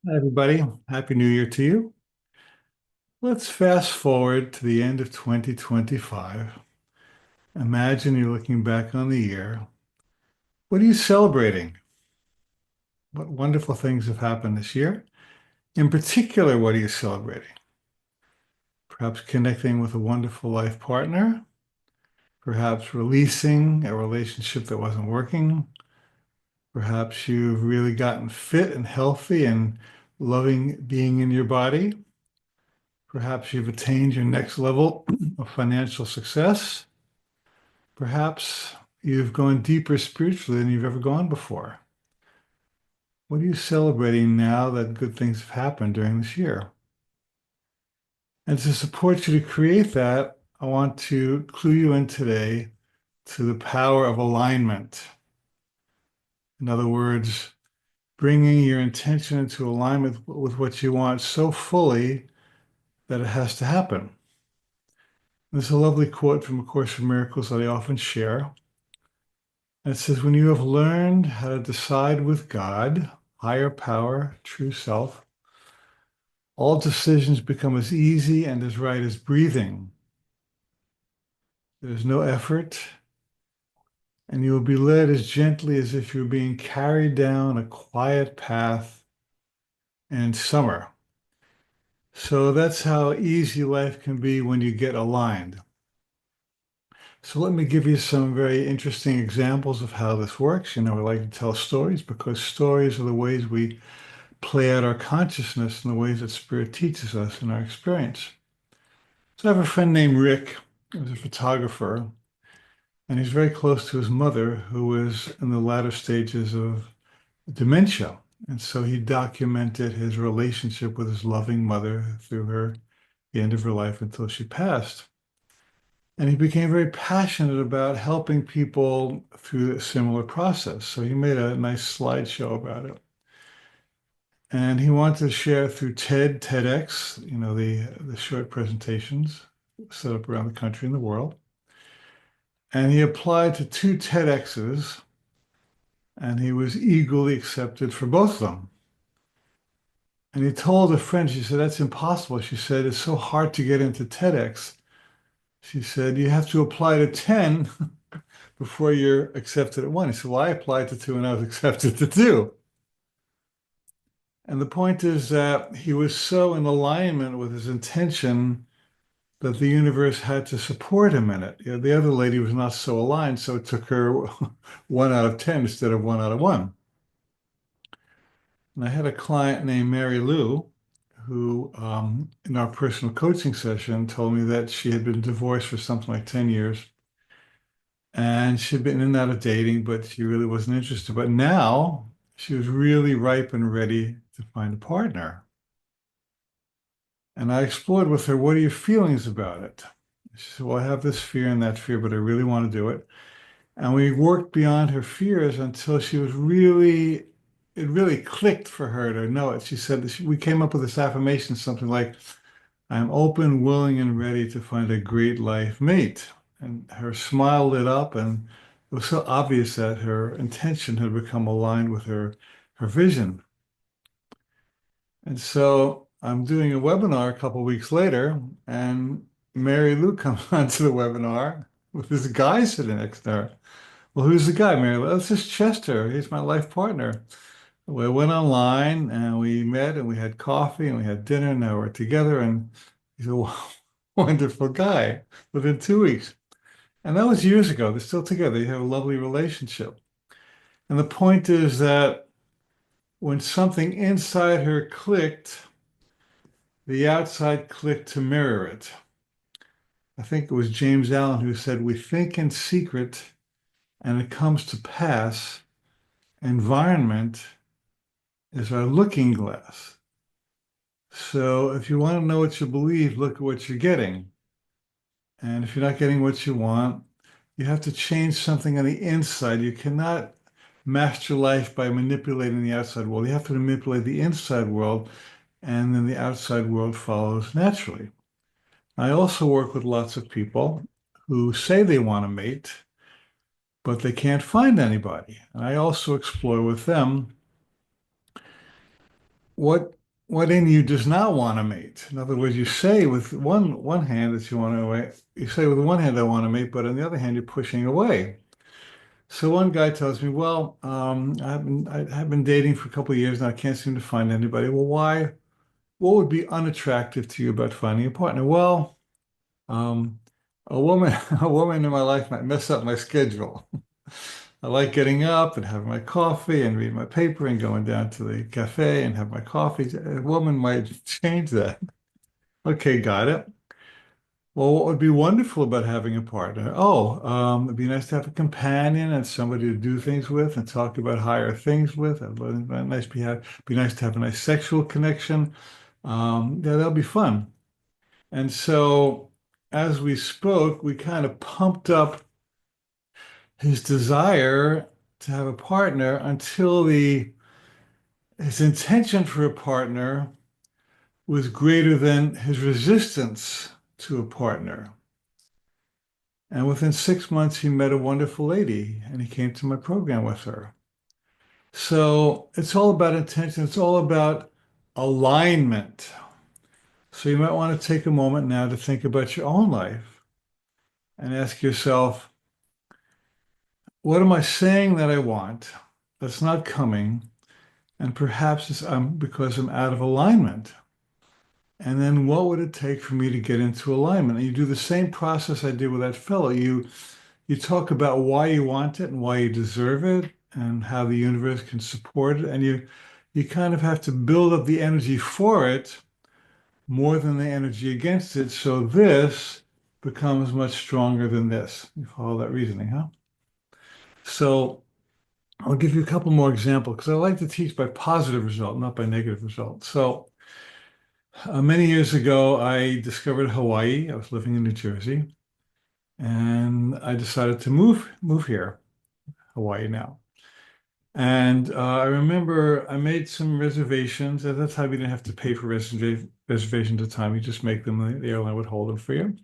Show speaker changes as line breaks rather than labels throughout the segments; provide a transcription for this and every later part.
Hi, everybody. Happy New Year to you. Let's fast forward to the end of 2025. Imagine you're looking back on the year. What are you celebrating? What wonderful things have happened this year? In particular, what are you celebrating? Perhaps connecting with a wonderful life partner, perhaps releasing a relationship that wasn't working. Perhaps you've really gotten fit and healthy and loving being in your body. Perhaps you've attained your next level of financial success. Perhaps you've gone deeper spiritually than you've ever gone before. What are you celebrating now that good things have happened during this year? And to support you to create that, I want to clue you in today to the power of alignment. In other words, bringing your intention into alignment with what you want so fully that it has to happen. There's a lovely quote from A Course in Miracles that I often share. And it says, when you have learned how to decide with God, higher power, true self, all decisions become as easy and as right as breathing. There's no effort, and you will be led as gently as if you're being carried down a quiet path in summer. So that's how easy life can be when you get aligned. So let me give you some very interesting examples of how this works. I like to tell stories because stories are the ways we play out our consciousness in the ways that Spirit teaches us in our experience. So I have a friend named Rick, who's a photographer, and he's very close to his mother, who was in the latter stages of dementia. And so he documented his relationship with his loving mother through the end of her life until she passed. And he became very passionate about helping people through a similar process. So he made a nice slideshow about it. And he wanted to share through TEDx, the short presentations set up around the country and the world. And he applied to two TEDx's, and he was eagerly accepted for both of them. And he told a friend, she said, that's impossible. She said, it's so hard to get into TEDx. She said, you have to apply to 10 before you're accepted at one. He said, well, I applied to two and I was accepted to two. And the point is that he was so in alignment with his intention that the universe had to support him in it. The other lady was not so aligned, so it took her 1 out of 10 instead of 1 out of 1. And I had a client named Mary Lou who, in our personal coaching session, told me that she had been divorced for something like 10 years. And she'd been in and out of dating, but she really wasn't interested. But now she was really ripe and ready to find a partner. And I explored with her, what are your feelings about it? She said, well, I have this fear and that fear, but I really want to do it. And we worked beyond her fears until it really clicked for her to know it. She said, we came up with this affirmation, something like, I'm open, willing, and ready to find a great life mate. And her smile lit up, and it was so obvious that her intention had become aligned with her vision. And so I'm doing a webinar a couple of weeks later, and Mary Lou comes onto the webinar with this guy sitting next to her. Well, who's the guy, Mary Lou? Oh, it's just Chester. He's my life partner. We went online and we met and we had coffee and we had dinner. And now we're together, and he's a wonderful guy within 2 weeks. And that was years ago. They're still together. They have a lovely relationship. And the point is that when something inside her clicked, the outside clicked to mirror it. I think it was James Allen who said, we think in secret and it comes to pass. Environment is our looking glass. So if you want to know what you believe, look at what you're getting. And if you're not getting what you want, you have to change something on the inside. You cannot master life by manipulating the outside world. You have to manipulate the inside world, and then the outside world follows naturally. I also work with lots of people who say they want to mate, but they can't find anybody. And I also explore with them what what in you does not want to mate? In other words, you say with one hand that you want to wait. You say with one hand I want to mate, but on the other hand you're pushing away. So one guy tells me, "Well, I've been dating for a couple of years and I can't seem to find anybody." Well, why? What would be unattractive to you about finding a partner? Well, um, a woman a woman in my life might mess up my schedule. I like getting up and having my coffee and reading my paper and going down to the cafe and have my coffee. A woman might change that. Okay, got it. Well, what would be wonderful about having a partner? Oh, it'd be nice to have a companion and somebody to do things with and talk about higher things with. Be nice to have a nice sexual connection. Yeah, that'll be fun. And so, as we spoke, we kind of pumped up his desire to have a partner until the his intention for a partner was greater than his resistance to a partner. And within 6 months, he met a wonderful lady and he came to my program with her. So it's all about intention, it's all about alignment. So you might want to take a moment now to think about your own life and ask yourself, what am I saying that I want that's not coming? And perhaps because I'm out of alignment. And then what would it take for me to get into alignment? And you do the same process I did with that fellow. You talk about why you want it and why you deserve it and how the universe can support it. And you kind of have to build up the energy for it more than the energy against it. So this becomes much stronger than this. You follow that reasoning, huh? So I'll give you a couple more examples because I like to teach by positive result, not by negative result. So many years ago, I discovered Hawaii. I was living in New Jersey, and I decided to move here, Hawaii now. And I remember I made some reservations. At that time, you didn't have to pay for reservations at the time. You just make them, the airline would hold them for you.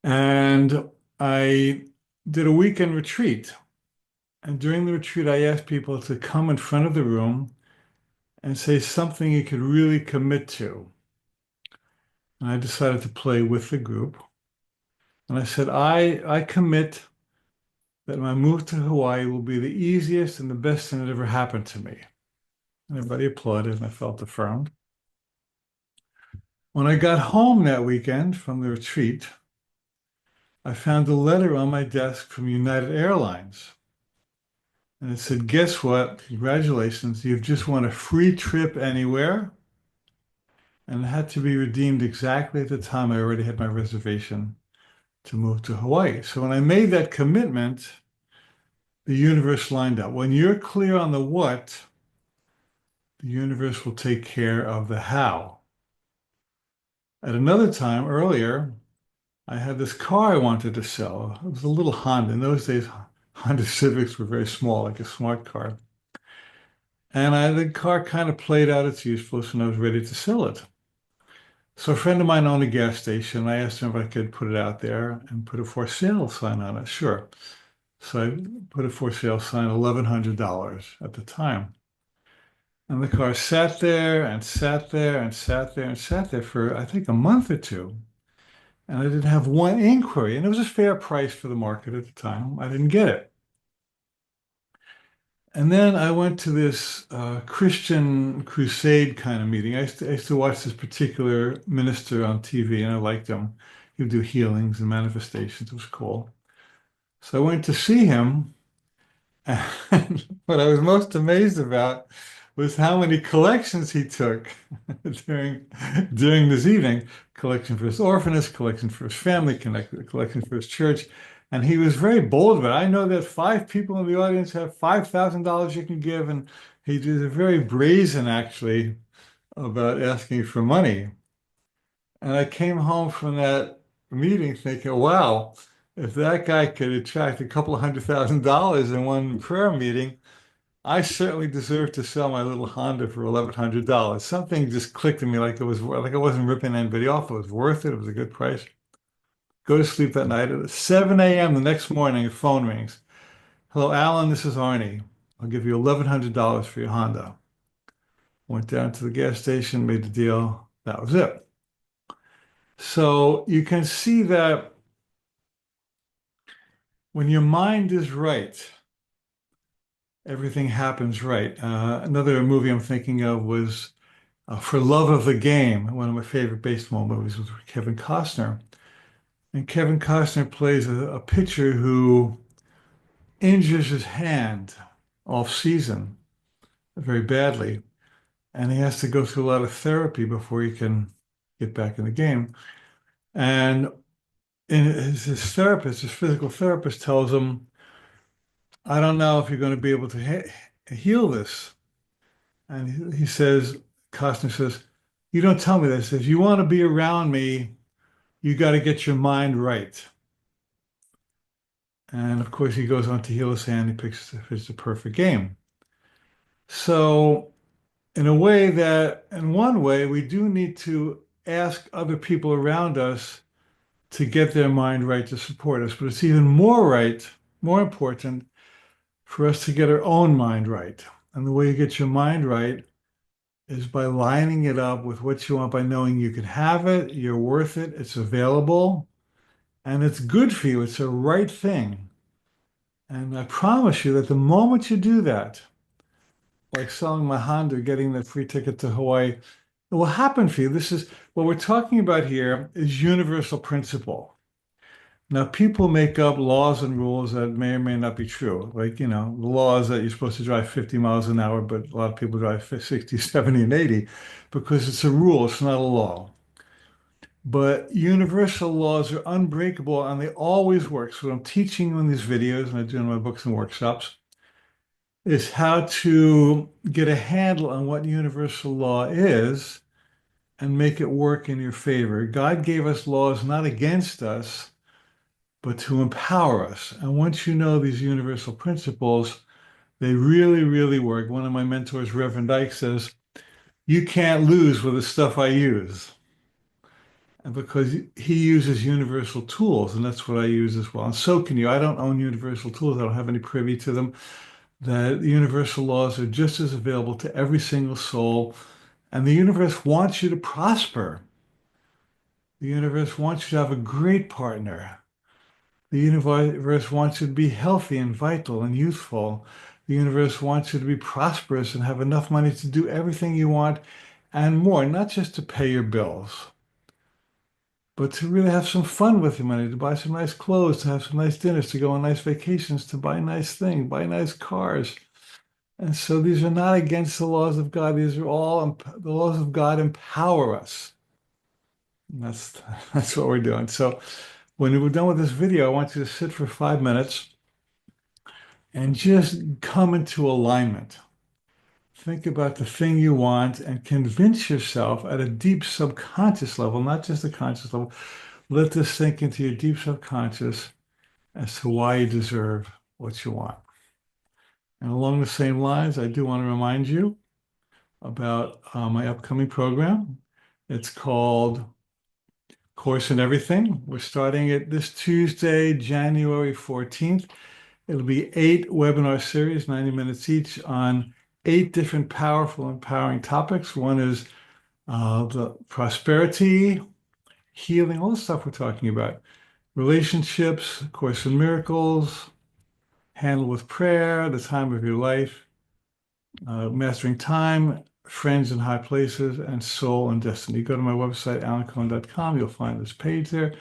And I did a weekend retreat. And during the retreat, I asked people to come in front of the room and say something you could really commit to. And I decided to play with the group. And I said, I commit that my move to Hawaii will be the easiest and the best thing that ever happened to me. And everybody applauded and I felt affirmed. When I got home that weekend from the retreat, I found a letter on my desk from United Airlines. And it said, guess what? Congratulations, you've just won a free trip anywhere. And it had to be redeemed exactly at the time I already had my reservation to move to Hawaii. So when I made that commitment, the universe lined up. When you're clear on the what, the universe will take care of the how. At another time earlier, I had this car I wanted to sell. It was a little Honda. In those days, Honda Civics were very small, like a smart car. And the car kind of played out its usefulness and I was ready to sell it. So a friend of mine owned a gas station. I asked him if I could put it out there and put a for sale sign on it. Sure. So I put a for sale sign, $1,100 at the time. And the car sat there and sat there and sat there and sat there for, I think, a month or two. And I didn't have one inquiry. And it was a fair price for the market at the time. I didn't get it. And then I went to this Christian crusade kind of meeting. I used to watch this particular minister on TV and I liked him. He would do healings and manifestations. It was cool. So I went to see him. And what I was most amazed about was how many collections he took during during this evening. Collection for his orphanage, collection for his family, collection for his church. And he was very bold about it. I know that 5 people in the audience have $5,000 you can give. And he was very brazen, actually, about asking for money. And I came home from that meeting thinking, wow, if that guy could attract a couple of $100,000 in one prayer meeting, I certainly deserve to sell my little Honda for $1,100. Something just clicked in me like it was like I wasn't ripping anybody off. It was worth it. It was a good price. Go to sleep that night. At 7 a.m. the next morning, the phone rings. Hello, Alan, this is Arnie. I'll give you $1,100 for your Honda. Went down to the gas station, made the deal. That was it. So you can see that when your mind is right, everything happens right. Another movie I'm thinking of was For Love of the Game, one of my favorite baseball movies with Kevin Costner. And Kevin Costner plays a pitcher who injures his hand off season very badly. And he has to go through a lot of therapy before he can get back in the game. And his therapist, his physical therapist tells him, I don't know if you're going to be able to heal this. And he says, Costner says, you don't tell me this. If you want to be around me, you got to get your mind right. And of course, he goes on to heal his hand. He picks the perfect game. So, in one way, we do need to ask other people around us to get their mind right to support us. But it's even more important for us to get our own mind right. And the way you get your mind right is by lining it up with what you want, by knowing you can have it, you're worth it, it's available, and it's good for you. It's a right thing. And I promise you that the moment you do that, like selling my Honda, getting that free ticket to Hawaii, it will happen for you. This is what we're talking about here is universal principle. Now, people make up laws and rules that may or may not be true. Like, the law is that you're supposed to drive 50 miles an hour, but a lot of people drive 60, 70, and 80 because it's a rule, it's not a law. But universal laws are unbreakable and they always work. So what I'm teaching you in these videos, and I do in my books and workshops, is how to get a handle on what universal law is and make it work in your favor. God gave us laws not against us, but to empower us. And once you know these universal principles, they really, really work. One of my mentors, Reverend Dyke, says, you can't lose with the stuff I use. And because he uses universal tools, and that's what I use as well. And so can you. I don't own universal tools. I don't have any privy to them. That the universal laws are just as available to every single soul. And the universe wants you to prosper. The universe wants you to have a great partner. The universe wants you to be healthy and vital and youthful. The universe wants you to be prosperous and have enough money to do everything you want and more, not just to pay your bills, but to really have some fun with your money, to buy some nice clothes, to have some nice dinners, to go on nice vacations, to buy nice things, buy nice cars. And so these are not against the laws of God. These are all the laws of God empower us. And that's what we're doing. So when we're done with this video, I want you to sit for 5 minutes and just come into alignment. Think about the thing you want and convince yourself at a deep subconscious level, not just a conscious level. Let this sink into your deep subconscious as to why you deserve what you want. And along the same lines, I do want to remind you about my upcoming program. It's called Course in Everything. We're starting it this Tuesday, January 14th. It'll be 8 webinar series, 90 minutes each, on 8 different powerful, empowering topics. One is the prosperity, healing, all the stuff we're talking about, relationships, Course in Miracles, Handle with Prayer, the time of your life, mastering time, friends in high places, and soul and destiny. Go to my website, alancohen.com. You'll find this page there.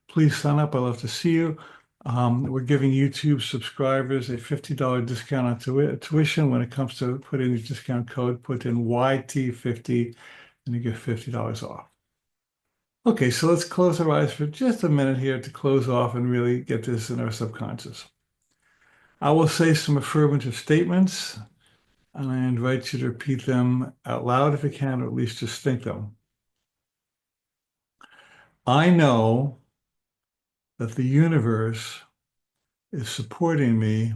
Please sign up. I love to see you. We're giving YouTube subscribers a $50 discount on tuition. When it comes to putting the discount code, put in YT50 and you get $50 off. Okay, so let's close our eyes for just a minute here to close off and really get this in our subconscious. I will say some affirmative statements, and I invite you to repeat them out loud if you can, or at least just think them. I know that the universe is supporting me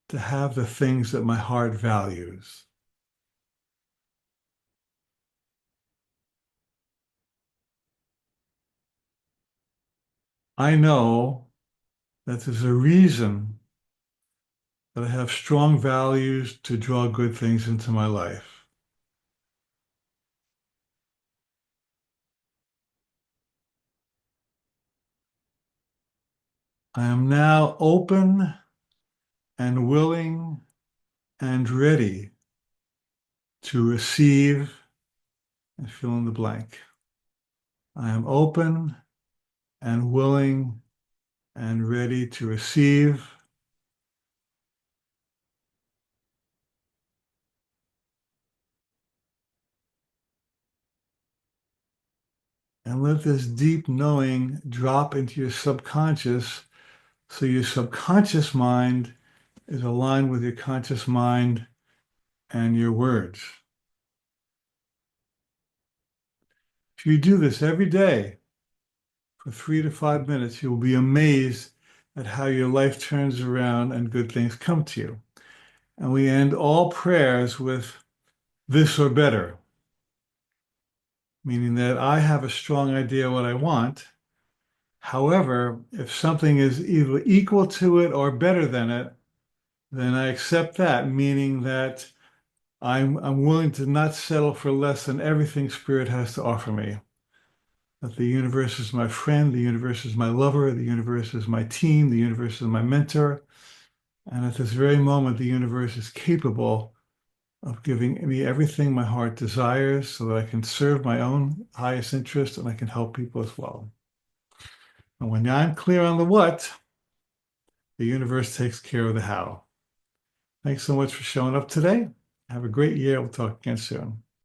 to have the things that my heart values. I know that there's a reason that I have strong values to draw good things into my life. I am now open and willing and ready to receive and fill in the blank. I am open and willing and ready to receive and let this deep knowing drop into your subconscious so your subconscious mind is aligned with your conscious mind and your words. If you do this every day for 3 to 5 minutes, you'll be amazed at how your life turns around and good things come to you. And we end all prayers with this or better, meaning that I have a strong idea what I want. However, if something is either equal to it or better than it, then I accept that, meaning that I'm willing to not settle for less than everything Spirit has to offer me. That the universe is my friend, the universe is my lover, the universe is my team, the universe is my mentor. And at this very moment, the universe is capable of giving me everything my heart desires so that I can serve my own highest interest and I can help people as well. And when I'm clear on the what, the universe takes care of the how. Thanks so much for showing up today. Have a great year. We'll talk again soon.